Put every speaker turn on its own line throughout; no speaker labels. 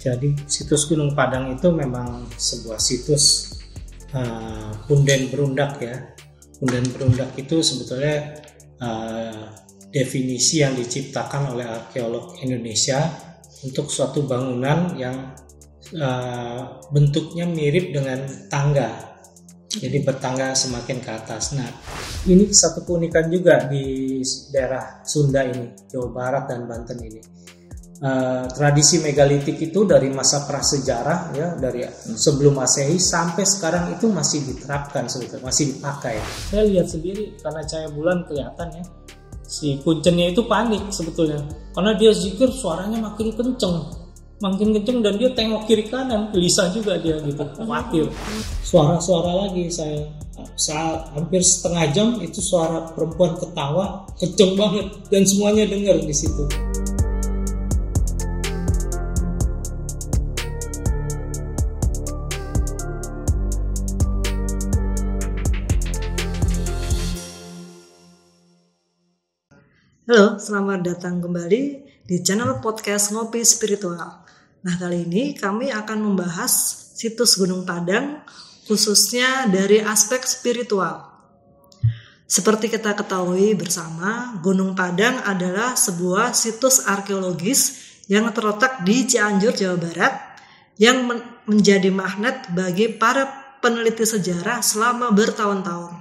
Jadi situs Gunung Padang itu memang sebuah situs punden berundak ya. Punden berundak itu sebetulnya definisi yang diciptakan oleh arkeolog Indonesia untuk suatu bangunan yang bentuknya mirip dengan tangga. Jadi bertangga semakin ke atas. Nah, ini satu keunikan juga di daerah Sunda ini, Jawa Barat dan Banten ini. Tradisi megalitik itu dari masa prasejarah ya, dari sebelum Masehi sampai sekarang itu masih diterapkan sebetulnya, masih dipakai. Saya lihat sendiri karena cahaya bulan kelihatan ya. Si kuncennya itu panik sebetulnya karena dia zikir suaranya makin kenceng dan dia tengok kiri kanan, gelisah juga dia gitu, khawatir. Suara-suara lagi saya hampir setengah jam itu suara perempuan ketawa kenceng banget dan semuanya dengar di situ.
Halo, selamat datang kembali di channel podcast Ngopi Spiritual. Nah, kali ini kami akan membahas situs Gunung Padang, khususnya dari aspek spiritual. Seperti kita ketahui bersama, Gunung Padang adalah sebuah situs arkeologis yang terletak di Cianjur, Jawa Barat, yang menjadi magnet bagi para peneliti sejarah selama bertahun-tahun.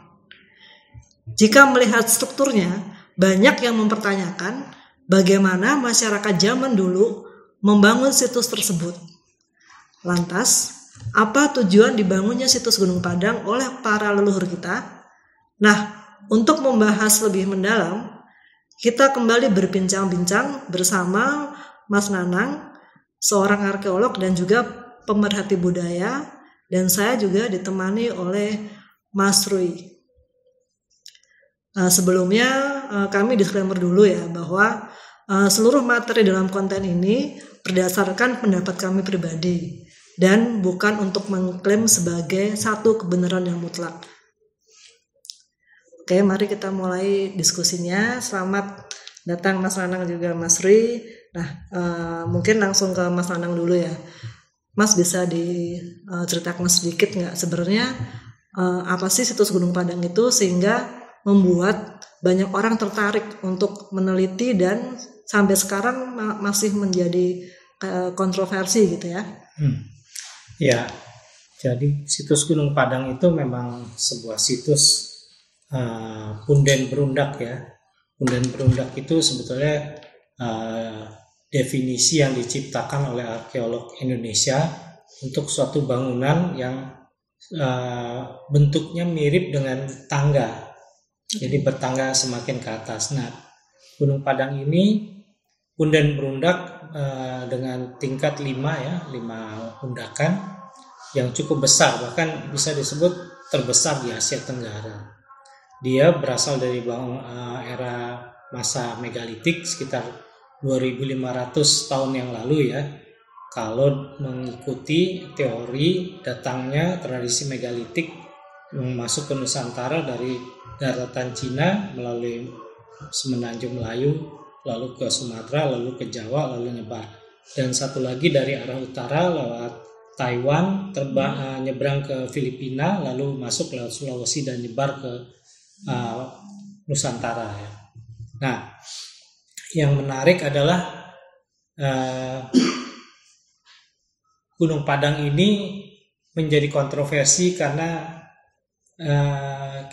Jika melihat strukturnya, banyak yang mempertanyakan bagaimana masyarakat zaman dulu membangun situs tersebut. Lantas, apa tujuan dibangunnya situs Gunung Padang oleh para leluhur kita? Nah, untuk membahas lebih mendalam, kita kembali berbincang-bincang bersama Mas Nanang, seorang arkeolog dan juga pemerhati budaya, dan saya juga ditemani oleh Mas Rui. Sebelumnya kami disclaimer dulu ya bahwa seluruh materi dalam konten ini berdasarkan pendapat kami pribadi dan bukan untuk mengklaim sebagai satu kebenaran yang mutlak. Oke, mari kita mulai diskusinya. Selamat datang Mas Nanang juga Mas Rui. Nah, mungkin langsung ke Mas Nanang dulu ya. Mas bisa diceritakan sedikit nggak sebenarnya apa sih situs Gunung Padang itu sehingga membuat banyak orang tertarik untuk meneliti dan sampai sekarang masih menjadi kontroversi gitu ya.
Ya, jadi situs Gunung Padang itu memang sebuah situs punden berundak ya. Punden berundak itu sebetulnya definisi yang diciptakan oleh arkeolog Indonesia untuk suatu bangunan yang bentuknya mirip dengan tangga. Jadi bertangga semakin ke atas. Nah, Gunung Padang ini punden berundak dengan tingkat 5 undakan yang cukup besar, bahkan bisa disebut terbesar di Asia Tenggara. Dia berasal dari era masa megalitik sekitar 2500 tahun yang lalu ya. Kalau mengikuti teori datangnya tradisi megalitik yang masuk ke Nusantara dari daratan Cina melalui Semenanjung Melayu, lalu ke Sumatera, lalu ke Jawa, lalu nyebar. Dan satu lagi dari arah utara lewat Taiwan, nyebrang ke Filipina, lalu masuk lewat Sulawesi dan nyebar ke Nusantara. Ya. Nah, yang menarik adalah Gunung Padang ini menjadi kontroversi karena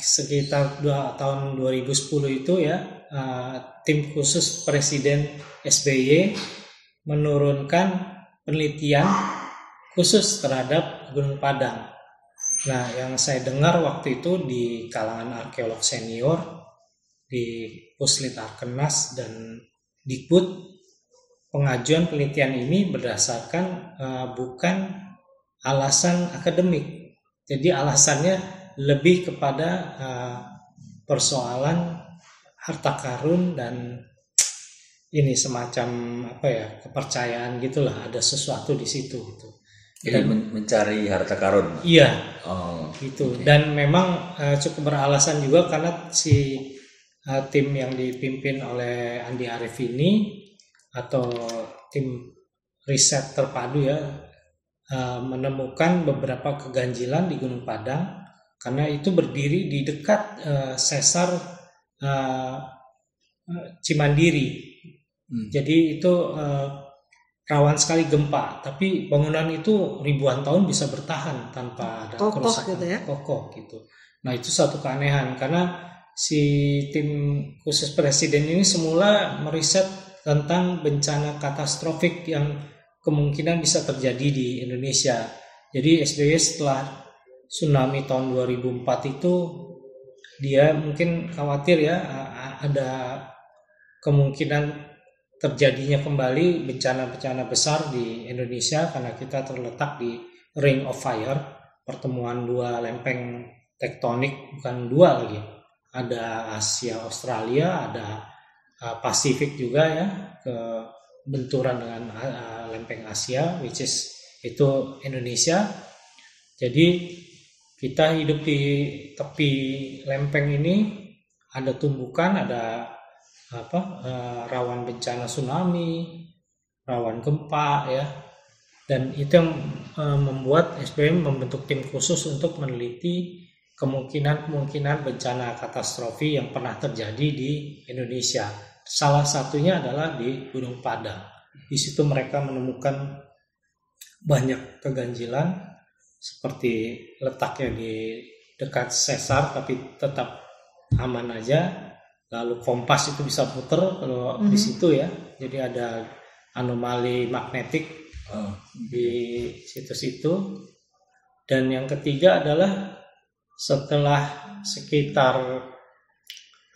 sekitar tahun 2010 itu ya tim khusus Presiden SBY menurunkan penelitian khusus terhadap Gunung Padang. Nah, yang saya dengar waktu itu di kalangan arkeolog senior di Puslit Arkenas dan Dikbud, pengajuan penelitian ini berdasarkan bukan alasan akademik. Jadi alasannya lebih kepada persoalan harta karun dan ini semacam kepercayaan gitulah, ada sesuatu di situ gitu.
Jadi mencari harta karun.
Iya.
Oh,
gitu.
Okay.
Dan memang cukup beralasan juga karena si tim yang dipimpin oleh Andi Arief ini atau tim riset terpadu ya, menemukan beberapa keganjilan di Gunung Padang karena itu berdiri di dekat sesar Cimandiri. Jadi itu rawan sekali gempa, tapi bangunan itu ribuan tahun bisa bertahan tanpa ada kerusakan,
gitu ya?
kokoh gitu. Nah itu satu keanehan karena si tim khusus presiden ini semula meriset tentang bencana katastrofik yang kemungkinan bisa terjadi di Indonesia. Jadi SBY setelah tsunami tahun 2004 itu dia mungkin khawatir ya ada kemungkinan terjadinya kembali bencana-bencana besar di Indonesia karena kita terletak di Ring of Fire, pertemuan dua lempeng tektonik, bukan dua lagi. Ada Asia Australia, ada Pasifik juga ya, ke benturan dengan lempeng Asia, which is itu Indonesia. Jadi kita hidup di tepi lempeng ini, ada tumbukan, ada rawan bencana tsunami, rawan gempa ya, dan itu yang membuat SBM membentuk tim khusus untuk meneliti kemungkinan bencana katastrofi yang pernah terjadi di Indonesia. Salah satunya adalah di Gunung Padang. Di situ mereka menemukan banyak keganjilan seperti letaknya di dekat sesar tapi tetap aman aja. Lalu kompas itu bisa puter kalau di situ ya. Jadi ada anomali magnetik di situ-situ. Dan yang ketiga adalah setelah sekitar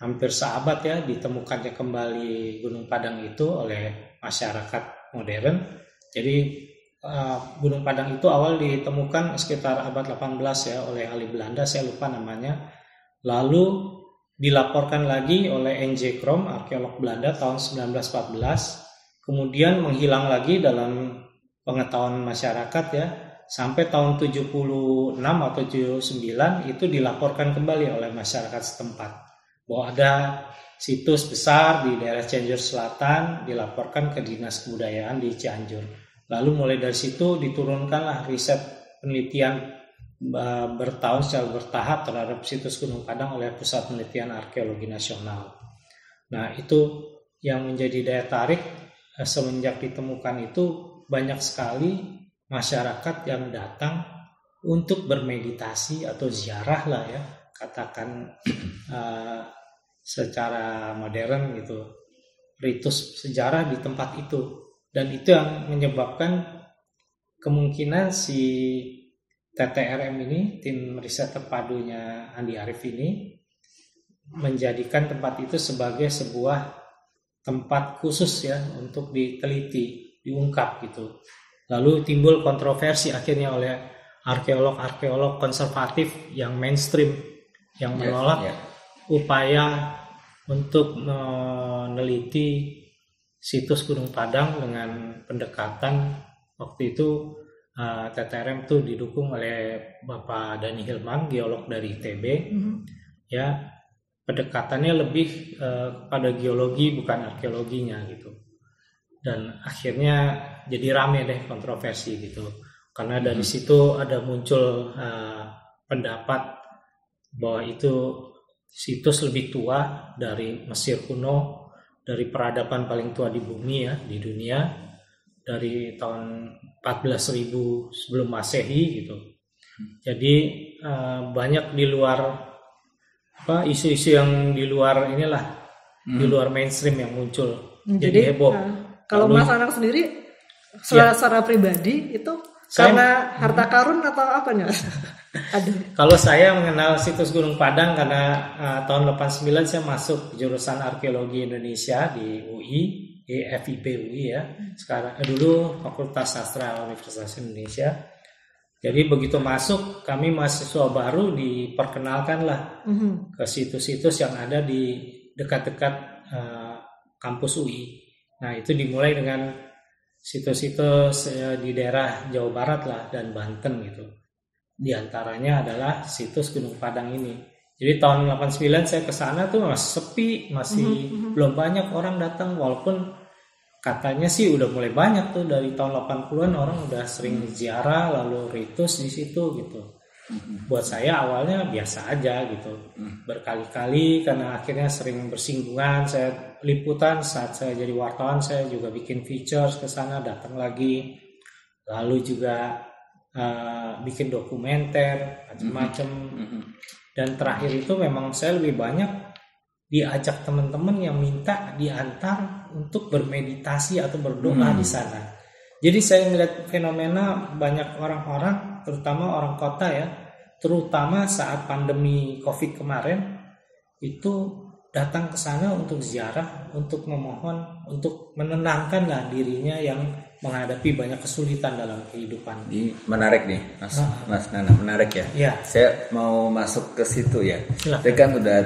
hampir seabad ya ditemukannya kembali Gunung Padang itu oleh masyarakat modern. Jadi Gunung Padang itu awal ditemukan sekitar abad 18 ya oleh ahli Belanda, saya lupa namanya. Lalu dilaporkan lagi oleh N.J. Krom, arkeolog Belanda tahun 1914, kemudian menghilang lagi dalam pengetahuan masyarakat ya, sampai tahun 76 atau 79 itu dilaporkan kembali oleh masyarakat setempat bahwa ada situs besar di daerah Cianjur Selatan, dilaporkan ke Dinas Kebudayaan di Cianjur. Lalu mulai dari situ diturunkanlah riset penelitian bertahun secara bertahap terhadap situs Gunung Padang oleh Pusat Penelitian Arkeologi Nasional. Nah itu yang menjadi daya tarik semenjak ditemukan itu banyak sekali masyarakat yang datang untuk bermeditasi atau ziarah lah ya, katakan secara modern gitu, ritus sejarah di tempat itu. Dan itu yang menyebabkan kemungkinan si TTRM ini, tim riset terpadunya Andi Arief ini, menjadikan tempat itu sebagai sebuah tempat khusus ya untuk diteliti, diungkap gitu. Lalu timbul kontroversi akhirnya oleh arkeolog-arkeolog konservatif yang mainstream yang menolak upaya untuk meneliti situs Gunung Padang dengan pendekatan waktu itu TTRM itu didukung oleh Bapak Dani Hilman, geolog dari ITB. Ya, pendekatannya lebih pada geologi bukan arkeologinya gitu. Dan akhirnya jadi rame deh kontroversi gitu. Karena dari situ ada muncul pendapat bahwa itu situs lebih tua dari Mesir kuno, dari peradaban paling tua di bumi ya, di dunia, dari tahun 14.000 sebelum Masehi gitu. Jadi banyak di luar isu-isu yang di luar inilah, di luar mainstream yang muncul. Jadi heboh.
Kalau Mas Anang sendiri secara pribadi itu karena harta karun atau apanya?
Kalau saya mengenal situs Gunung Padang karena tahun 89 saya masuk jurusan arkeologi Indonesia di UI, di FIP UI ya. Sekarang dulu Fakultas Sastra Universitas Indonesia. Jadi begitu masuk, kami mahasiswa baru diperkenalkanlah ke situs-situs yang ada di dekat-dekat kampus UI. Nah itu dimulai dengan situs-situs di daerah Jawa Barat lah dan Banten gitu. Di antaranya adalah situs Gunung Padang ini. Jadi tahun 89 saya ke sana tuh masih sepi, masih belum banyak orang datang, walaupun katanya sih udah mulai banyak tuh dari tahun 80-an orang udah sering ziarah lalu ritus di situ gitu. Buat saya awalnya biasa aja gitu, berkali-kali karena akhirnya sering bersinggungan. Saya liputan saat saya jadi wartawan, saya juga bikin features ke sana, datang lagi, lalu juga bikin dokumenter macam-macam. Dan terakhir itu memang saya lebih banyak diajak teman-teman yang minta diantar untuk bermeditasi atau berdoa di sana. Jadi saya melihat fenomena banyak orang-orang, terutama orang kota ya, terutama saat pandemi COVID kemarin, itu datang ke sana untuk ziarah, untuk memohon, untuk menenangkanlah dirinya yang menghadapi banyak kesulitan dalam kehidupan.
Ini menarik nih, Mas Nana, menarik ya.
Ya.
Saya mau masuk ke situ ya. Saya kan udah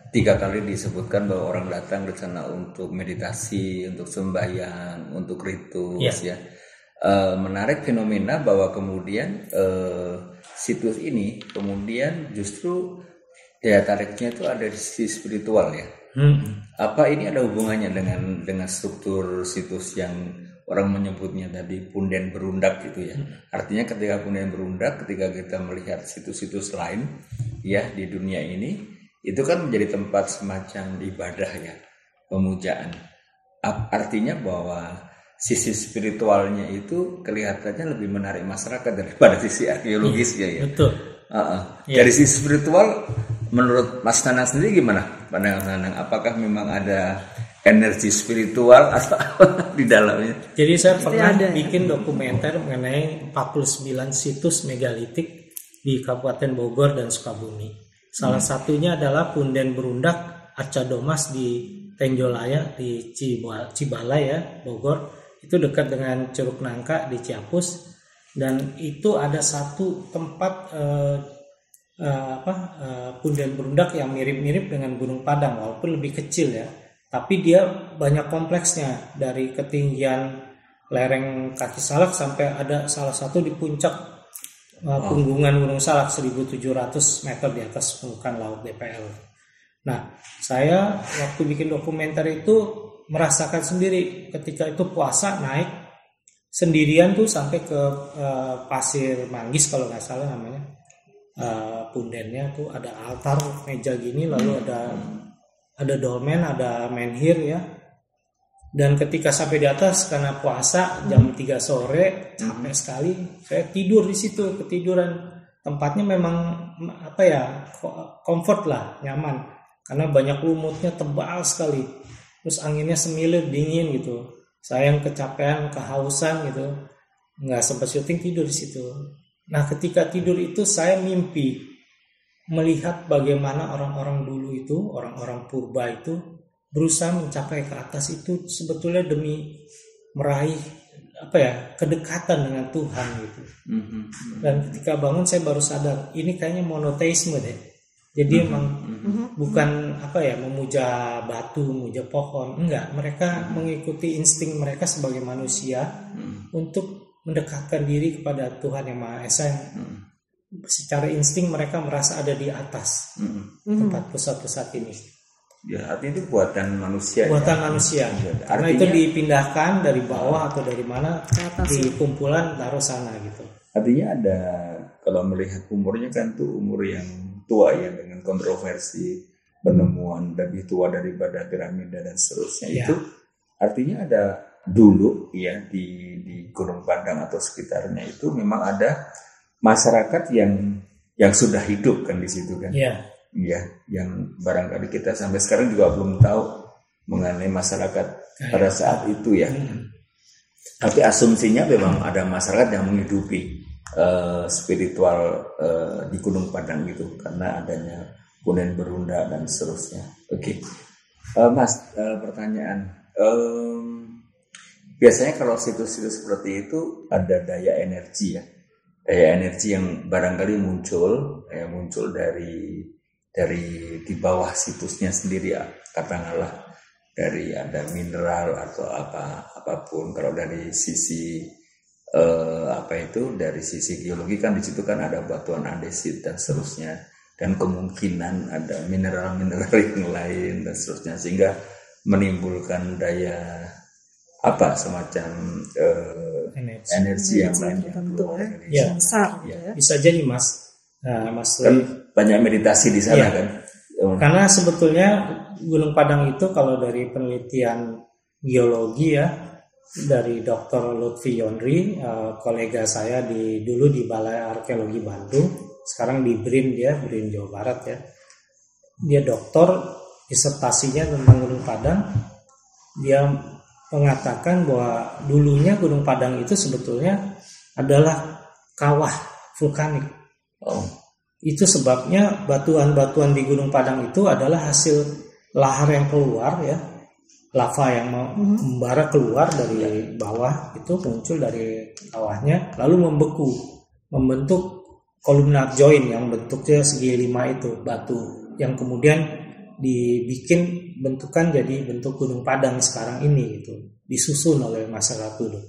3 kali disebutkan bahwa orang datang ke sana untuk meditasi, untuk sembahyang, untuk ritus ya. Menarik fenomena bahwa kemudian situs ini kemudian justru daya tariknya itu ada di sisi spiritual ya. Apa ini ada hubungannya dengan struktur situs yang orang menyebutnya tadi punden berundak gitu ya. Artinya ketika punden berundak, ketika kita melihat situs-situs lain ya di dunia ini, itu kan menjadi tempat semacam ibadah ya, pemujaan. Artinya bahwa sisi spiritualnya itu kelihatannya lebih menarik masyarakat daripada sisi arkeologisnya ya.
Betul.
Dari sisi spiritual, menurut Mas Nana sendiri gimana pandangan Nanang? Apakah memang ada energi spiritual atau di dalamnya?
Jadi saya pernah bikin dokumenter mengenai 49 situs megalitik di Kabupaten Bogor dan Sukabumi. Salah satunya adalah Punden Berundak Arca Domas di Tenjolaya di Cibalai ya, Bogor. Itu dekat dengan Curug Nangka di Ciapus, dan itu ada satu tempat Punden Berundak yang mirip-mirip dengan Gunung Padang walaupun lebih kecil ya, tapi dia banyak kompleksnya dari ketinggian lereng Kaki Salak sampai ada salah satu di puncak punggungan Gunung Salak 1.700 meter di atas permukaan laut DPL. Nah, saya waktu bikin dokumenter itu merasakan sendiri ketika itu puasa naik sendirian tuh sampai ke Pasir Manggis kalau nggak salah namanya, pundennya tuh ada altar meja gini, lalu ada dolmen, ada menhir ya. Dan ketika sampai di atas karena puasa jam 3 sore capek sekali, saya tidur di situ, ketiduran. Tempatnya memang comfort lah, nyaman karena banyak lumutnya tebal sekali. Terus anginnya semilir, dingin gitu. Saya yang kecapean, kehausan gitu, nggak sempat syuting, tidur di situ. Nah, ketika tidur itu saya mimpi melihat bagaimana orang-orang dulu itu, orang-orang purba itu berusaha mencapai ke atas itu sebetulnya demi meraih kedekatan dengan Tuhan gitu. Dan ketika bangun saya baru sadar ini kayaknya monoteisme deh. Jadi emang bukan memuja batu, memuja pohon, enggak. Mereka mengikuti insting mereka sebagai manusia untuk mendekatkan diri kepada Tuhan yang Maha Esa. Secara insting mereka merasa ada di atas tempat pusat-pusat ini.
Ya, artinya itu buatan manusia.
Buatan
ya?
Manusia.
Ya,
karena itu dipindahkan dari bawah atau dari mana di kumpulan taruh sana gitu.
Artinya ada, kalau melihat umurnya kan tuh umur yang tua ya, dengan kontroversi penemuan lebih tua daripada piramida dan seterusnya ya. Itu artinya ada dulu ya di Gunung Padang atau sekitarnya itu memang ada masyarakat yang sudah hidup kan di situ kan ya, yang barangkali kita sampai sekarang juga belum tahu mengenai masyarakat pada saat itu ya. Tapi asumsinya memang ada masyarakat yang menghidupi spiritual di Gunung Padang gitu karena adanya Punden Berundak dan seterusnya. Oke. Mas, pertanyaan. Biasanya kalau situs-situs seperti itu ada daya energi ya. Daya energi yang barangkali muncul dari di bawah situsnya sendiri ya. Katakanlah dari ada mineral atau apapun. Kalau dari sisi dari sisi geologi kan di situ kan ada batuan andesit dan seterusnya, dan kemungkinan ada mineral yang lain dan seterusnya, sehingga menimbulkan daya apa semacam energi yang lain
besar
bisa jadi Mas. Nah, Mas
kan banyak meditasi di sana kan.
Karena sebetulnya Gunung Padang itu kalau dari penelitian geologi ya dari Dr. Lutfi Yonri, kolega saya dulu di Balai Arkeologi Bandung, sekarang di BRIN Jawa Barat ya. Dia doktor, disertasinya tentang Gunung Padang. Dia mengatakan bahwa dulunya Gunung Padang itu sebetulnya adalah kawah vulkanik. Itu sebabnya batuan-batuan di Gunung Padang itu adalah hasil lahar yang keluar ya, lava yang membara keluar dari bawah itu muncul dari kawahnya lalu membeku membentuk columnar joint yang bentuknya segi 5 itu batu yang kemudian dibikin bentukan jadi bentuk Gunung Padang sekarang ini gitu, disusun oleh masyarakat dulu.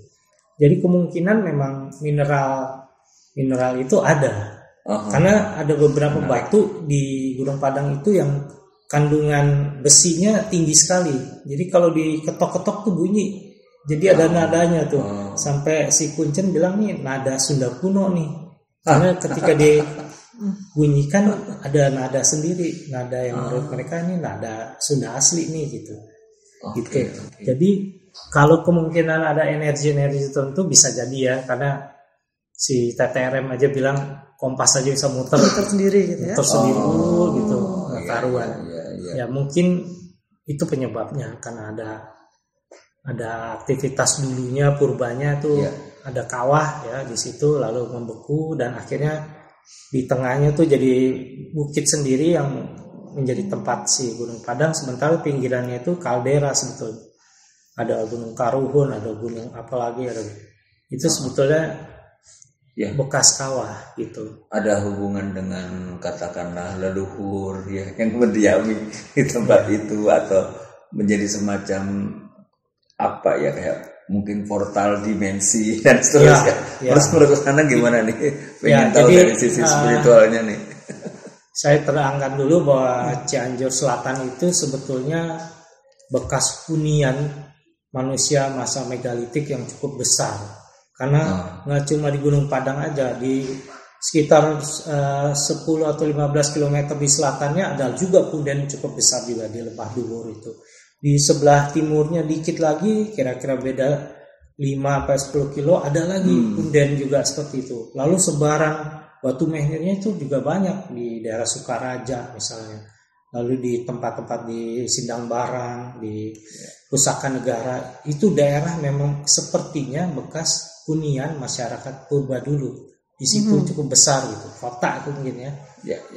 Jadi kemungkinan memang mineral itu ada. Karena ada beberapa batu di Gunung Padang itu yang kandungan besinya tinggi sekali. Jadi kalau diketok-ketok tuh bunyi. Jadi ada nadanya tuh. Sampai si Kuncen bilang nih nada Sunda kuno nih. Karena ketika dibunyikan ada nada sendiri. Nada yang menurut mereka ini nada Sunda asli nih gitu. Okay. Jadi kalau kemungkinan ada energi-energi tertentu bisa jadi ya. Karena si TTRM aja bilang kompas aja bisa muter
sendiri gitu ya.
Muter sendiri gitu. Karuan. Ya mungkin itu penyebabnya karena ada aktivitas dulunya purbanya tuh ada kawah ya di situ lalu membeku dan akhirnya di tengahnya tuh jadi bukit sendiri yang menjadi tempat si Gunung Padang, sementara pinggirannya itu kaldera sebetulnya. Ada Gunung Karuhun, ada gunung apalagi ada. Itu sebetulnya bekas kawah gitu.
Ada hubungan dengan katakanlah leluhur ya yang berdiami di tempat itu atau menjadi semacam apa ya kayak mungkin portal dimensi dan seterusnya. Terus menurut Anda gimana nih? Pengen tahu jadi, dari sisi spiritualnya nih.
Saya terangkan dulu bahwa Cianjur Selatan itu sebetulnya bekas hunian manusia masa megalitik yang cukup besar. Karena nggak cuma di Gunung Padang aja, di sekitar 10 atau 15 km di selatannya ada juga punden cukup besar juga di Lembah Duwur itu. Di sebelah timurnya dikit lagi, kira-kira beda 5-10 kilo ada lagi punden juga seperti itu. Lalu sebaran batu menhirnya itu juga banyak di daerah Sukaraja misalnya. Lalu di tempat-tempat di Sindang Barang, di Pusaka Negara, itu daerah memang sepertinya bekas hunian masyarakat purba dulu. Di situ cukup besar gitu, kota itu mungkin ya.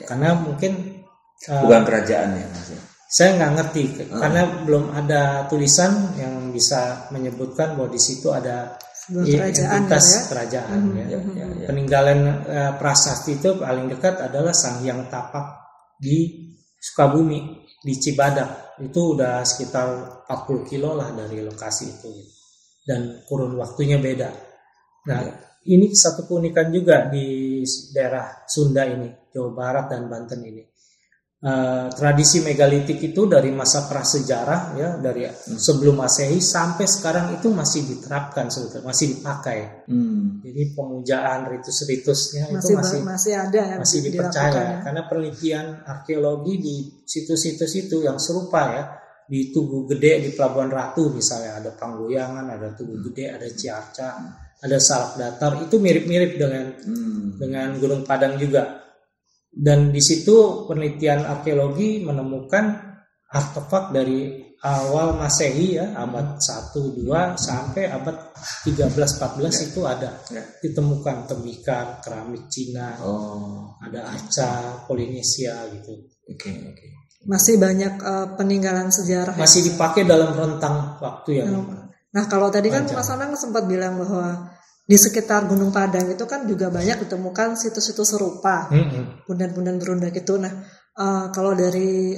Karena mungkin
bukan kerajaannya maksudnya.
Saya nggak ngerti karena belum ada tulisan yang bisa menyebutkan bahwa di situ ada identitas kerajaan ya. Peninggalan prasasti itu paling dekat adalah Sanghyang Tapak di Sukabumi, di Cibadak. Itu udah sekitar 40 kilo lah dari lokasi itu dan kurun waktunya beda. Nah, ini satu keunikan juga di daerah Sunda ini, Jawa Barat dan Banten ini. Tradisi megalitik itu dari masa prasejarah ya, dari sebelum Masehi sampai sekarang itu masih diterapkan sebetulnya, masih dipakai. Jadi pemujaan ritus-ritusnya itu masih ada, masih dipercaya karena penelitian arkeologi di situs-situs itu yang serupa ya. Di Tugu Gede di Pelabuhan Ratu misalnya ada Panggoyangan, ada Tugu Gede, ada Ciarca, ada Salak Datar, itu mirip-mirip dengan Gunung Padang juga. Dan di situ penelitian arkeologi menemukan artefak dari awal Masehi ya, abad 1, 2 sampai abad 13-14 itu ada. Ditemukan tembikar, keramik Cina, ada arca Polinesia gitu.
Masih banyak peninggalan sejarah.
Masih dipakai dalam rentang waktu yang.
Nah, kalau tadi kan Mas Anang sempat bilang bahwa di sekitar Gunung Padang itu kan juga banyak ditemukan situs-situs serupa, punden-punden berundak itu. Nah, kalau dari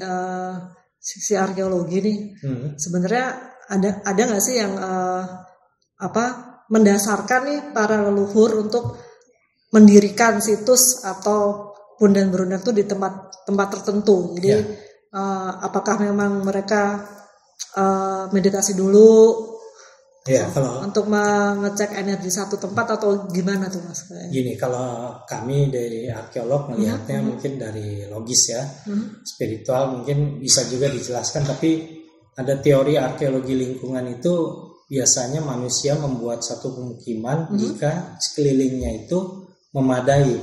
sisi arkeologi nih, sebenarnya ada nggak sih yang mendasarkan nih para leluhur untuk mendirikan situs atau punden berundak itu di tempat tertentu? Jadi apakah memang mereka meditasi dulu?
Ya, kalau
untuk mengecek energi satu tempat atau gimana tuh Mas?
Gini, kalau kami dari arkeolog melihatnya mungkin dari logis ya, spiritual mungkin bisa juga dijelaskan, tapi ada teori arkeologi lingkungan itu biasanya manusia membuat satu pemukiman jika sekelilingnya itu memadai,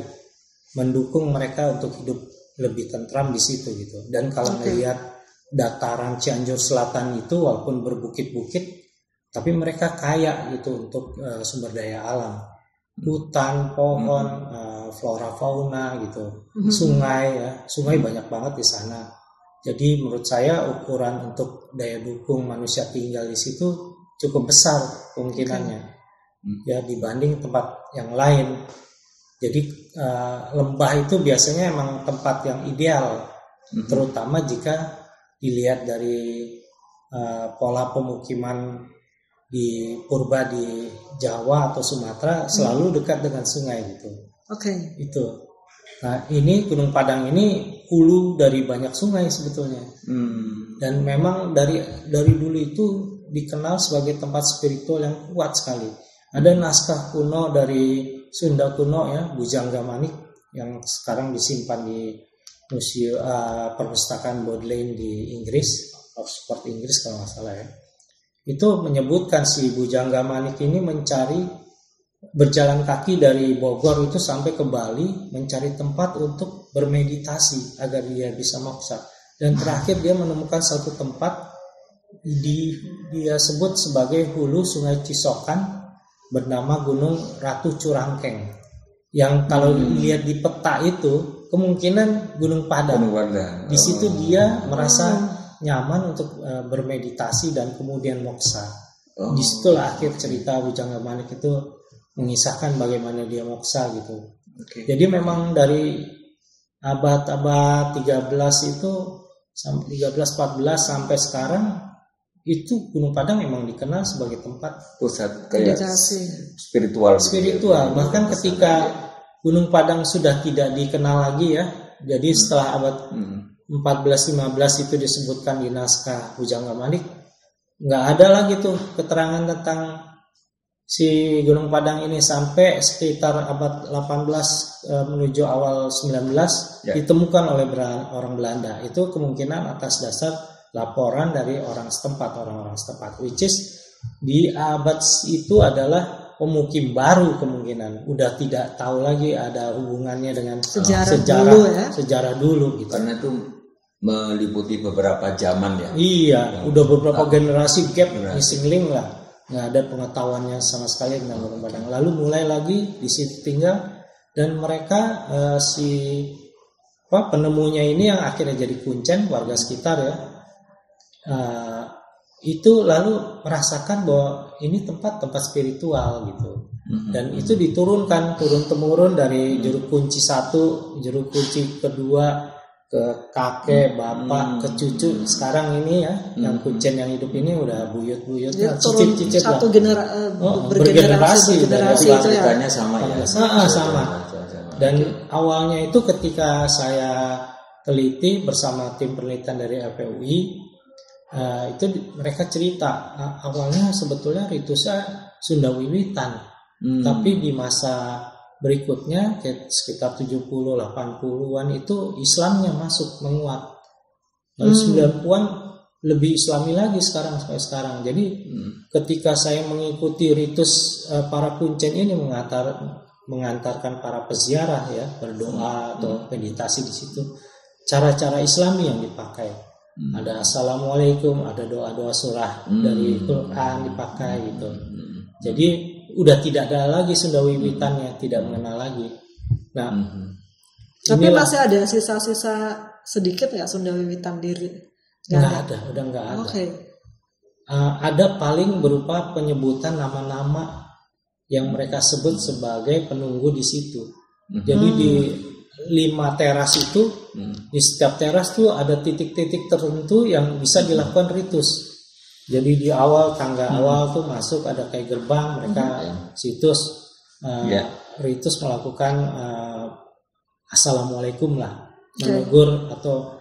mendukung mereka untuk hidup lebih tentram di situ gitu. Dan kalau melihat dataran Cianjur Selatan itu walaupun berbukit-bukit, tapi mereka kaya gitu untuk sumber daya alam, hutan, pohon, flora fauna gitu, sungai banyak banget di sana. Jadi menurut saya ukuran untuk daya dukung manusia tinggal di situ cukup besar kemungkinannya, ya dibanding tempat yang lain. Jadi lembah itu biasanya emang tempat yang ideal, terutama jika dilihat dari pola pemukiman di purba di Jawa atau Sumatera selalu dekat dengan sungai gitu. Itu. Nah, ini Gunung Padang ini hulu dari banyak sungai sebetulnya. Dan memang dari dulu itu dikenal sebagai tempat spiritual yang kuat sekali. Ada naskah kuno dari Sunda kuno ya, Bujangga Manik yang sekarang disimpan di Museum Perpustakaan Bodleian di Inggris, Oxford Inggris kalau nggak salah ya. Itu menyebutkan si Bujangga Manik ini berjalan kaki dari Bogor itu sampai ke Bali mencari tempat untuk bermeditasi agar dia bisa moksa. Dan terakhir dia menemukan satu tempat dia sebut sebagai hulu Sungai Cisokan bernama Gunung Ratu Curangkeng. Yang kalau lihat di peta itu kemungkinan Gunung Padang. Di situ dia merasa nyaman untuk bermeditasi dan kemudian moksa. Disitulah akhir cerita Bujangga Manik itu mengisahkan bagaimana dia moksa gitu. Jadi memang dari abad 13 itu sampai 13-14 sampai sekarang itu Gunung Padang memang dikenal sebagai tempat
pusat kayak spiritual.
Bahkan ketika Gunung Padang sudah tidak dikenal lagi ya. Jadi setelah abad 14-15 itu disebutkan di naskah Bujangga Manik, nggak ada lagi tuh keterangan tentang si Gunung Padang ini sampai sekitar abad 18 menuju awal 19 ditemukan oleh orang Belanda. Itu kemungkinan atas dasar laporan dari orang setempat, which is di abad itu adalah pemukim baru kemungkinan, udah tidak tahu lagi ada hubungannya dengan sejarah dulu gitu.
Karena itu meliputi beberapa zaman ya.
Iya, udah beberapa generasi gap, missing link lah, nggak ada pengetahuannya sama sekali tentang Gunung Padang. Lalu mulai lagi di situ tinggal dan mereka penemunya ini yang akhirnya jadi Kuncen, warga sekitar ya. Itu lalu merasakan bahwa ini tempat spiritual gitu. Dan itu diturunkan turun-temurun dari juru kunci 1, juru kunci kedua ke kakek, bapak, ke cucu. Sekarang ini ya, yang Kuncen yang hidup ini udah buyut-buyut, cicit-cicit lah. Bergenerasi
itu ya.
Sama. Dan awalnya itu ketika saya teliti bersama tim penelitian dari LPUI, itu mereka cerita awalnya sebetulnya ritusnya Sunda Wiwitan, tapi di masa berikutnya sekitar 70-80-an itu Islamnya masuk menguat, lalu 90-an lebih Islami lagi sampai sekarang. Jadi ketika saya mengikuti ritus para Kuncen ini mengantarkan para peziarah ya berdoa atau meditasi di situ, cara-cara Islami yang dipakai. Ada assalamualaikum, ada doa-doa surah dari Quran dipakai gitu. Jadi udah tidak ada lagi Sunda Wiwitannya, tidak mengenal lagi. Nah,
tapi masih ada sisa-sisa sedikit ya Sunda Wiwitan diri?
Nggak ada, udah nggak ada. Ada paling berupa penyebutan nama-nama yang mereka sebut sebagai penunggu di situ. Jadi di 5 teras itu, di setiap teras tuh ada titik-titik tertentu yang bisa dilakukan ritus. Jadi di awal tangga awal tuh masuk ada kayak gerbang, mereka situs ritus melakukan assalamualaikum lah, menegur atau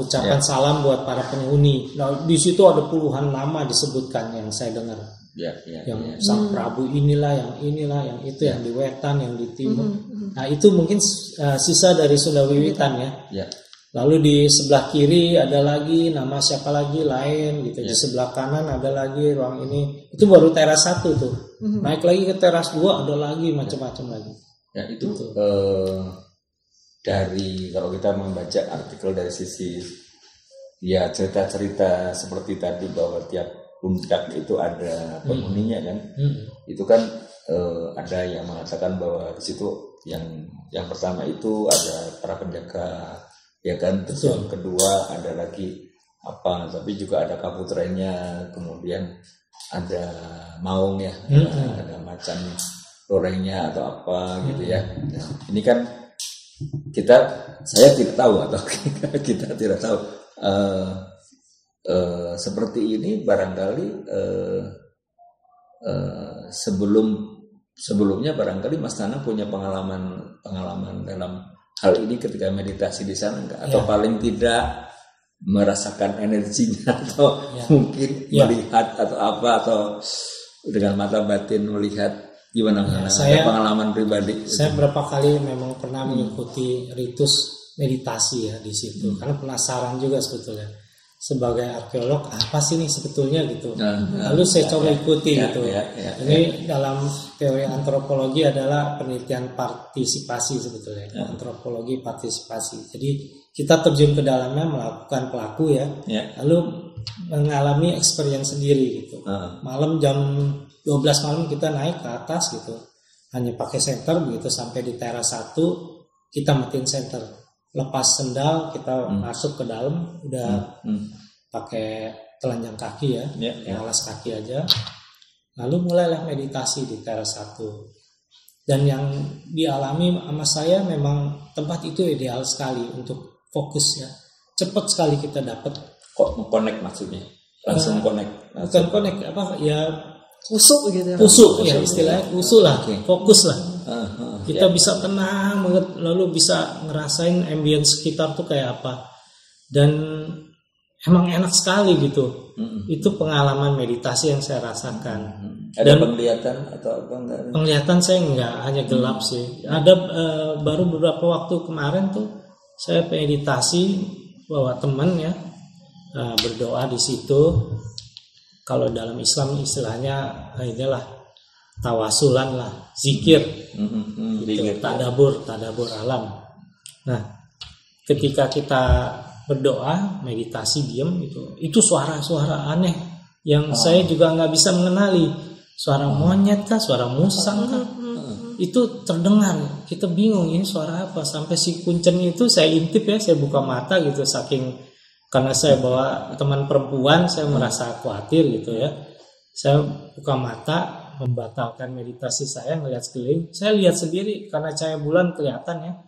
ucapan salam buat para penghuni. Nah di situ ada puluhan nama disebutkan yang saya dengar. yang sang Prabu inilah, yang itu, yang di wetan, yang di timur. Nah itu mungkin sisa dari Sunda Wiwitan ya. Lalu di sebelah kiri ada lagi nama siapa lagi lain gitu. Di sebelah kanan ada lagi ruang ini. Itu baru teras 1 tuh. Naik lagi ke teras 2 ada lagi macam-macam lagi.
Ya itu dari kalau kita membaca artikel dari sisi ya cerita-cerita seperti tadi bahwa tiap puncak itu ada penghuninya kan. Itu kan ada yang mengatakan bahwa di situ yang pertama itu ada para penjaga ya kan, terus yang kedua ada lagi apa, tapi juga ada kaputrennya, kemudian ada maung ya, ada macan lorengnya atau apa gitu ya. Nah, ini kan saya tidak tahu atau kita tidak tahu seperti ini barangkali sebelumnya barangkali Mas Nana punya pengalaman dalam hal ini ketika meditasi di sana enggak? Atau paling tidak merasakan energinya atau mungkin melihat atau apa, atau dengan mata batin melihat gimana? Saya pengalaman pribadi.
Saya berapa kali memang pernah mengikuti ritus meditasi ya di situ, karena penasaran juga sebetulnya sebagai arkeolog apa sih nih sebetulnya gitu. Lalu saya coba ikuti gitu. Ini dalam teori antropologi adalah penelitian partisipasi sebetulnya. Antropologi partisipasi. Jadi kita terjun ke dalamnya, melakukan pelaku ya. Lalu mengalami experience sendiri gitu. Malam jam 12 malam kita naik ke atas gitu. Hanya pakai senter begitu sampai di teras 1 kita matiin senter. Lepas sendal kita masuk ke dalam, udah pakai telanjang kaki ya, alas kaki aja. Lalu mulailah meditasi di teras 1. Dan yang dialami sama saya memang tempat itu ideal sekali untuk fokus ya. Cepat sekali kita dapat.
Kok connect maksudnya? Langsung connect.
Bukan connect apa ya?
Usuk gitu.
Usuk ya istilahnya, usuk lah, fokus lah. Kita bisa tenang banget, lalu bisa ngerasain ambience sekitar tuh kayak apa. Dan emang enak sekali gitu. Itu pengalaman meditasi yang saya rasakan.
Ada penglihatan atau apa enggak?
Penglihatan saya enggak, hanya gelap sih. Ada baru beberapa waktu kemarin tuh saya meditasi bawa teman ya, berdoa di situ. Kalau dalam Islam istilahnya inilah tawasulan lah, zikir, gitu, tadabur alam. Nah, ketika kita berdoa, meditasi, diam itu suara-suara aneh yang saya juga nggak bisa mengenali, suara monyet kah, suara musang kah, itu terdengar, kita bingung ini suara apa, sampai si kuncen itu saya intip ya, saya buka mata gitu, saking karena saya bawa teman perempuan, saya merasa khawatir gitu ya. Saya buka mata, membatalkan meditasi saya, ngelihat sekeliling. Saya lihat sendiri karena cahaya bulan kelihatan ya.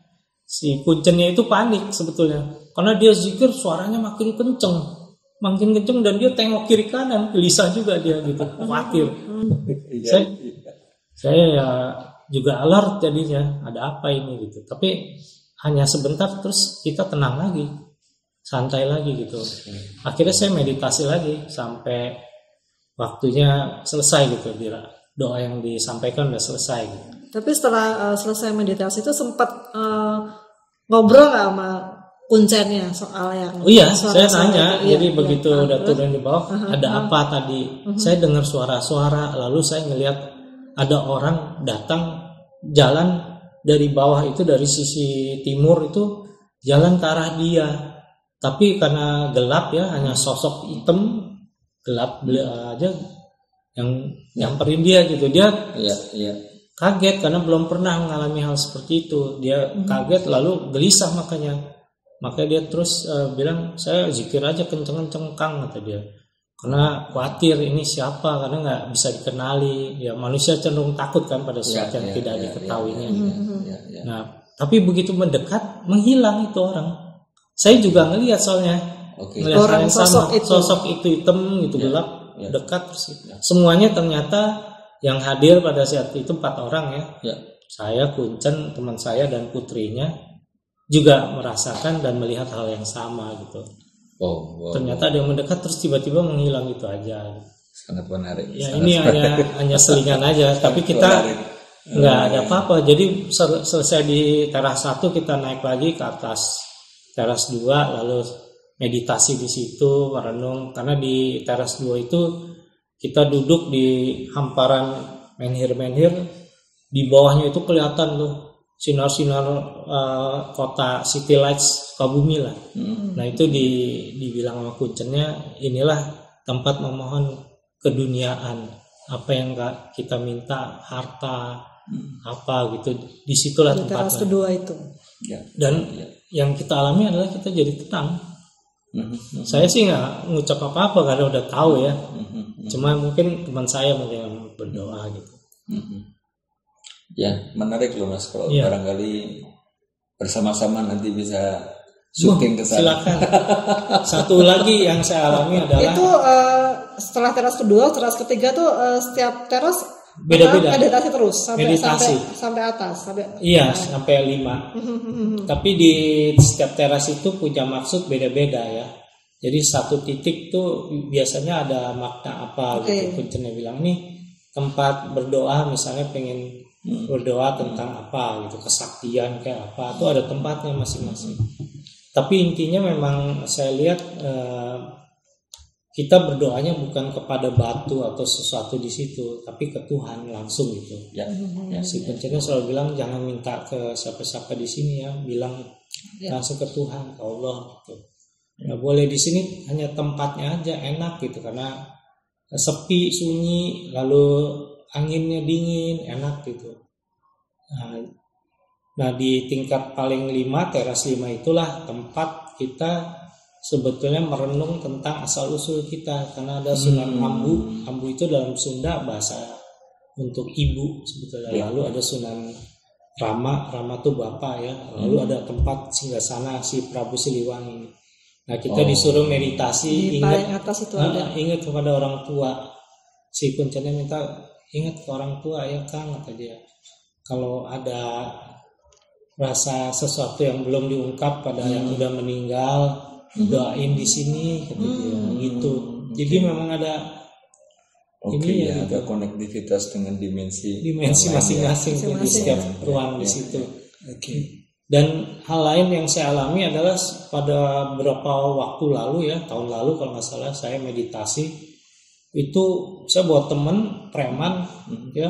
Si kuncennya itu panik sebetulnya. Karena dia zikir suaranya makin kenceng dan dia tengok kiri kanan, gelisah juga dia gitu, khawatir. Saya ya juga alert jadinya, ada apa ini gitu. Tapi hanya sebentar terus kita tenang lagi. Santai lagi gitu. Akhirnya saya meditasi lagi sampai waktunya selesai gitu, doa yang disampaikan udah selesai gitu.
Tapi setelah selesai meditasi itu sempat ngobrol nggak sama kuncennya soal yang
saya nanya. Jadi begitu udah turun di bawah, ada apa tadi? Saya dengar suara-suara, lalu saya ngelihat ada orang datang jalan dari bawah itu, dari sisi timur itu jalan ke arah dia. Tapi karena gelap ya, hanya sosok hitam gelap aja yang nyamperin dia gitu. Dia kaget karena belum pernah mengalami hal seperti itu. Dia kaget lalu gelisah makanya dia terus bilang, saya zikir aja kenceng-kenceng Kang, kata dia. Karena khawatir ini siapa, karena nggak bisa dikenali. Ya manusia cenderung takut kan pada sesuatu yang tidak diketahuinya. Nah, tapi begitu mendekat menghilang itu orang. Saya juga ngelihat soalnya
orang sosok
itu hitam gitu, gelap, dekat terus. Semuanya ternyata yang hadir pada saat itu 4 orang ya. Saya, Kuncen, teman saya dan putrinya juga merasakan dan melihat hal yang sama gitu. Ternyata ada yang mendekat terus tiba-tiba menghilang gitu aja.
Sangat menarik.
Ya ini hanya selingan aja, tapi kita nggak ada apa-apa. Jadi selesai di teras 1 kita naik lagi ke atas teras 2, lalu meditasi di situ, merenung. Karena di teras 2 itu kita duduk di hamparan menhir, di bawahnya itu kelihatan tuh sinar-sinar kota City Lights Sukabumi lah. Nah itu dibilang sama kuncennya, inilah tempat memohon keduniaan, apa yang kita minta, harta apa gitu, disitulah tempatnya.
Teras kedua itu.
Dan yang kita alami adalah kita jadi tenang. Saya sih nggak ngucap apa-apa karena udah tahu ya. Cuma mungkin teman saya mungkin berdoa gitu.
Ya menarik loh Mas, kalau barangkali bersama-sama nanti bisa syuting ke sana.
Silakan. Satu lagi yang saya alami adalah
itu setelah teras kedua, teras ketiga tuh setiap teras
beda-beda.
Meditasi terus sampai atas,
Iya, sampai 5. Tapi di setiap teras itu punya maksud beda-beda ya. Jadi satu titik tuh biasanya ada makna apa gitu. Kuncennya bilang nih tempat berdoa, misalnya pengen berdoa tentang apa gitu, kesaktian kayak apa, itu ada tempatnya masing-masing. Tapi intinya memang saya lihat kita berdoanya bukan kepada batu atau sesuatu di situ, tapi ke Tuhan langsung gitu. Si kuncennya selalu bilang jangan minta ke siapa-siapa di sini ya, bilang langsung ke Tuhan, ke Allah gitu. Nggak boleh di sini hanya tempatnya aja enak gitu, karena sepi, sunyi, lalu anginnya dingin, enak gitu. Nah di tingkat paling 5, teras 5 itulah tempat kita sebetulnya merenung tentang asal usul kita, karena ada Sunan Ambu. Ambu itu dalam Sunda bahasa untuk ibu sebetulnya. Lalu ada Sunan Rama itu bapak ya. Lalu ada tempat singgasana si Prabu Siliwangi. Nah kita disuruh meditasi, ingat kepada orang tua. Si kuncennya minta ingat ke orang tua ya Kang, kata dia. Kalau ada rasa sesuatu yang belum diungkap pada yang udah meninggal, doain di sini, kata dia gitu. Jadi memang ada ini ya,
ada konektivitas dengan dimensi
masing-masing di setiap ruang di situ. Dan hal lain yang saya alami adalah pada beberapa waktu lalu ya, tahun lalu kalau nggak salah, saya meditasi itu saya bawa temen preman ya,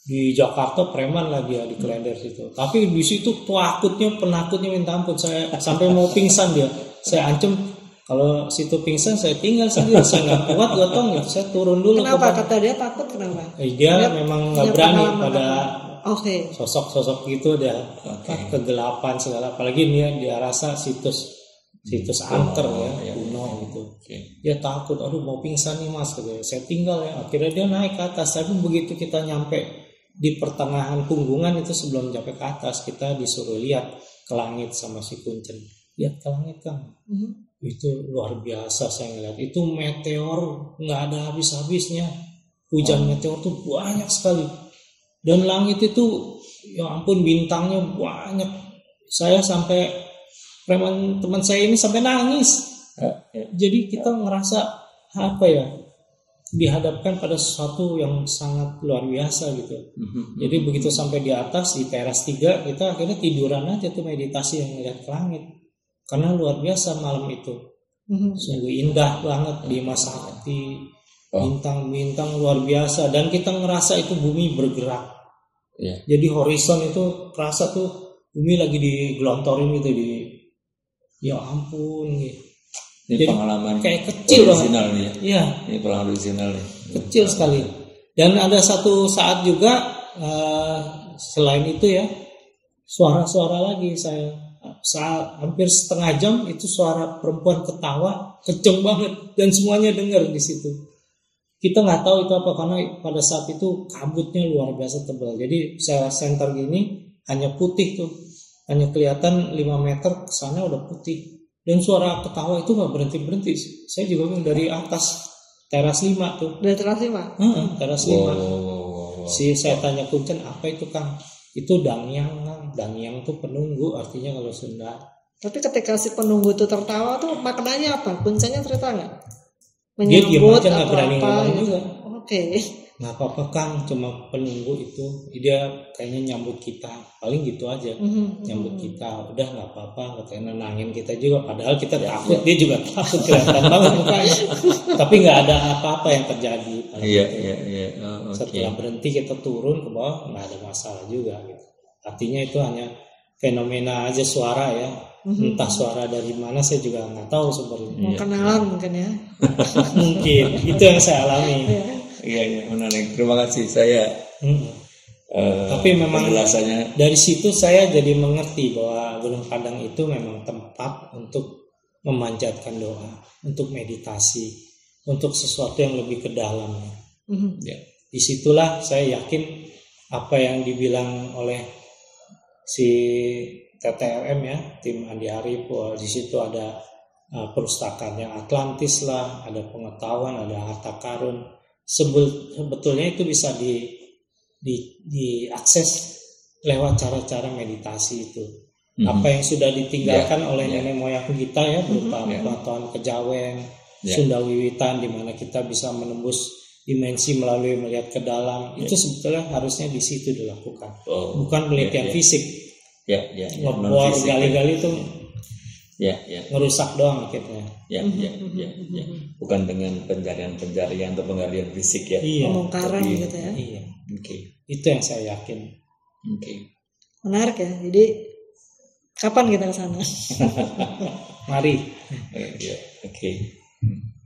di Jakarta preman lagi ya, di Klender situ. Tapi di situ penakutnya minta ampun, saya sampai mau pingsan dia. Saya ancam kalau situ pingsan saya tinggal sendiri, saya nggak kuat gotong ya, saya turun dulu.
Kenapa kata dia takut, kenapa?
Dia memang nggak berani pada sosok-sosok gitu, dia kegelapan segala, apalagi dia rasa situs angker ya, kuno gitu. Dia takut, aduh mau pingsan nih Mas, saya tinggal ya. Akhirnya dia naik ke atas. Tapi begitu kita nyampe di pertengahan punggungan itu, sebelum sampai ke atas, kita disuruh lihat ke langit sama si kuncen. Lihat ke langit Kang. Itu luar biasa saya ngeliat. Itu meteor nggak ada habis-habisnya. Hujan meteor tuh banyak sekali. Dan langit itu ya ampun, bintangnya banyak. Saya sampai teman saya ini sampai nangis. Jadi kita ngerasa apa ya, dihadapkan pada sesuatu yang sangat luar biasa gitu. Jadi begitu sampai di atas di teras 3, kita akhirnya tiduran aja tuh meditasi yang melihat ke langit. Karena luar biasa malam itu. Sungguh indah banget di Mas Sakti. Bintang-bintang luar biasa, dan kita ngerasa itu bumi bergerak. Jadi horizon itu terasa tuh bumi lagi digelontorin gitu ya ampun gitu.
Ini jadi pengalaman
kayak kecil
original nih ya.
Iya.
Ini pengalaman original nih.
Kecil sekali. Dan ada satu saat juga selain itu ya, suara-suara lagi saat hampir setengah jam itu suara perempuan ketawa kenceng banget dan semuanya dengar di situ. Kita nggak tahu itu apa, karena pada saat itu kabutnya luar biasa tebal. Jadi saya center gini hanya putih tuh, hanya kelihatan 5 meter ke sana udah putih. Dan suara ketawa itu nggak berhenti. Saya juga bilang dari atas teras 5 tuh.
Dari teras 5?
Teras 5. Saya tanya kuncen, apa itu Kang? Itu dangyang Kang. Dangyang tuh penunggu artinya kalau Sunda.
Tapi ketika si penunggu itu tertawa tuh maknanya apa? Kuncennya cerita nggak?
Dia diam aja, nggak berani ngomong
gitu.
juga.
Oke.
Nggak apa-apa Kang, cuma penunggu itu. Dia kayaknya nyambut kita, paling gitu aja. Nyambut kita, udah nggak apa-apa, katanya nenangin kita juga. Padahal kita takut, dia juga takut, kelihatan banget mukanya. Tapi nggak ada apa-apa yang terjadi.
Iya.
Setelah berhenti kita turun ke bawah, nggak ada masalah juga. Gitu. Artinya itu hanya fenomena aja suara ya. Entah suara dari mana saya juga nggak tahu sebenarnya.
Mau kenalan mungkin ya.
Mungkin itu yang saya alami.
Iya, menarik. Terima kasih saya.
Tapi memang
penjelasannya
dari situ saya jadi mengerti bahwa Gunung Padang itu memang tempat untuk memanjatkan doa, untuk meditasi, untuk sesuatu yang lebih ke dalam. Ya. Disitulah saya yakin apa yang dibilang oleh si TTRM ya, tim Andi Arief, di situ ada perpustakaannya Atlantis lah, ada pengetahuan, ada harta karun. Sebetulnya itu bisa diakses lewat cara-cara meditasi itu. Apa yang sudah ditinggalkan oleh nenek moyang kita ya, berupa pengetahuan kejawen, Sunda Wiwitan, di mana kita bisa menembus dimensi melalui melihat ke dalam. Itu sebetulnya harusnya di situ dilakukan, bukan penelitian fisik. Ngebor gali-gali itu ngerusak doang akhirnya.
Bukan dengan pencarian atau penggalian fisik ya.
Pembongkaran gitu ya.
Iya. Itu yang saya yakin.
Menarik ya. Jadi kapan kita ke sana?
Mari.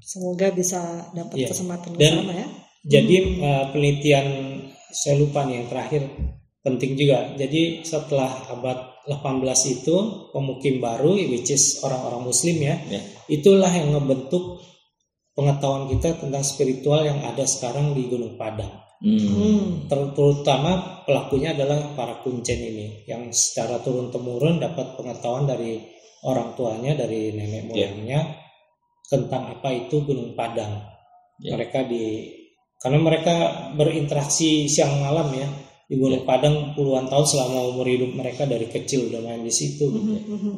Semoga bisa dapat kesempatan ke sana ya.
Jadi penelitian saya lupa nih yang terakhir penting juga. Jadi setelah abad 18 itu pemukim baru, which is orang-orang Muslim ya, itulah yang ngebentuk pengetahuan kita tentang spiritual yang ada sekarang di Gunung Padang. Terutama pelakunya adalah para kuncen ini, yang secara turun-temurun dapat pengetahuan dari orang tuanya, dari nenek moyangnya tentang apa itu Gunung Padang. Karena mereka berinteraksi siang malam ya di Gunung Padang puluhan tahun selama umur hidup mereka, dari kecil udah main di situ.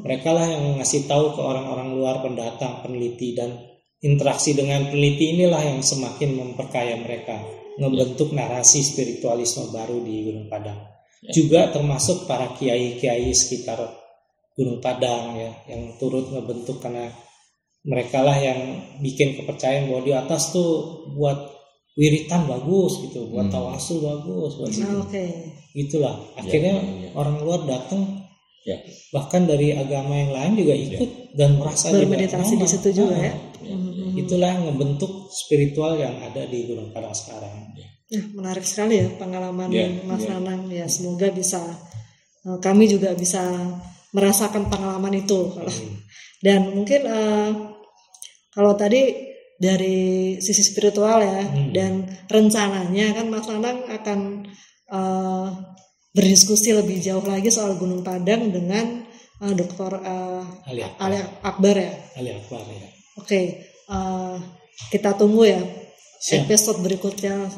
Mereka lah yang ngasih tahu ke orang-orang luar, pendatang, peneliti, dan interaksi dengan peneliti inilah yang semakin memperkaya mereka, ngebentuk narasi spiritualisme baru di Gunung Padang. Juga termasuk para kiai-kiai sekitar Gunung Padang ya, yang turut ngebentuk, karena mereka lah yang bikin kepercayaan bahwa di atas tuh buat wiritan bagus gitu, buat tawasul bagus, buat itulah akhirnya orang luar datang, bahkan dari agama yang lain juga ikut dan merasa
bermeditasi di situ juga ya.
Itulah yang ngebentuk spiritual yang ada di Gunung Padang sekarang.
Menarik sekali ya pengalaman Mas Nanang ya. Semoga bisa kami juga bisa merasakan pengalaman itu. Dan mungkin kalau tadi dari sisi spiritual ya, dan rencananya kan Mas Nanang akan berdiskusi lebih jauh lagi soal Gunung Padang dengan Dr. Ali Akbar ya. Oke, kita tunggu ya episode berikutnya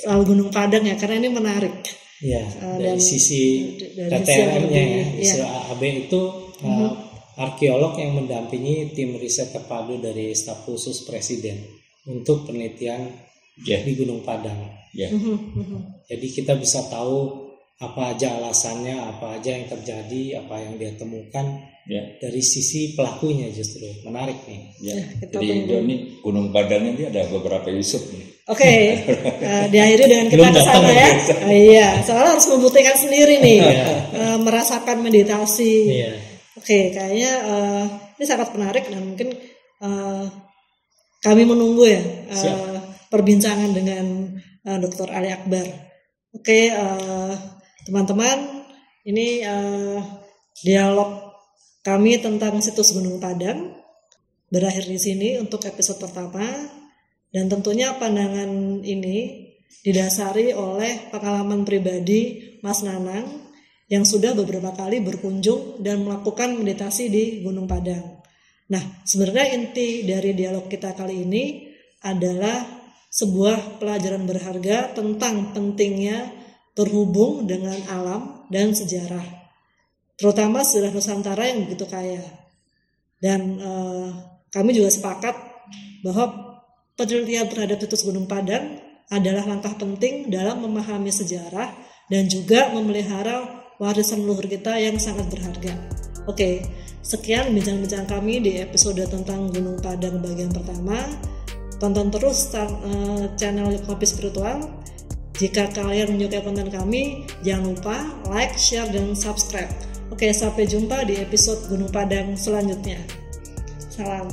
soal Gunung Padang ya, karena ini menarik.
Dari sisi TTRM-nya ya, istilah AAB itu arkeolog yang mendampingi tim riset terpadu dari staf khusus Presiden untuk penelitian di Gunung Padang. Jadi kita bisa tahu apa aja alasannya, apa aja yang terjadi, apa yang dia temukan dari sisi pelakunya. Justru menarik nih.
Jadi ini Gunung Padang ini ada beberapa Yusuf nih.
Diakhiri dengan kita ke sana ya. Iya, soalnya harus membuktikan sendiri nih, merasakan meditasi. Kayaknya ini sangat menarik, dan mungkin kami menunggu ya perbincangan dengan Dr. Ali Akbar. Teman-teman, ini dialog kami tentang situs Gunung Padang berakhir di sini untuk episode pertama, dan tentunya pandangan ini didasari oleh pengalaman pribadi Mas Nanang yang sudah beberapa kali berkunjung dan melakukan meditasi di Gunung Padang. Nah, sebenarnya inti dari dialog kita kali ini adalah sebuah pelajaran berharga tentang pentingnya terhubung dengan alam dan sejarah, terutama sejarah Nusantara yang begitu kaya. Dan kami juga sepakat bahwa penelitian terhadap situs Gunung Padang adalah langkah penting dalam memahami sejarah dan juga memelihara warisan leluhur kita yang sangat berharga. Oke, sekian bincang-bincang kami di episode tentang Gunung Padang bagian pertama. Tonton terus channel Ngopi Spiritual. Jika kalian menyukai konten kami, jangan lupa like, share, dan subscribe. Oke, sampai jumpa di episode Gunung Padang selanjutnya. Salam.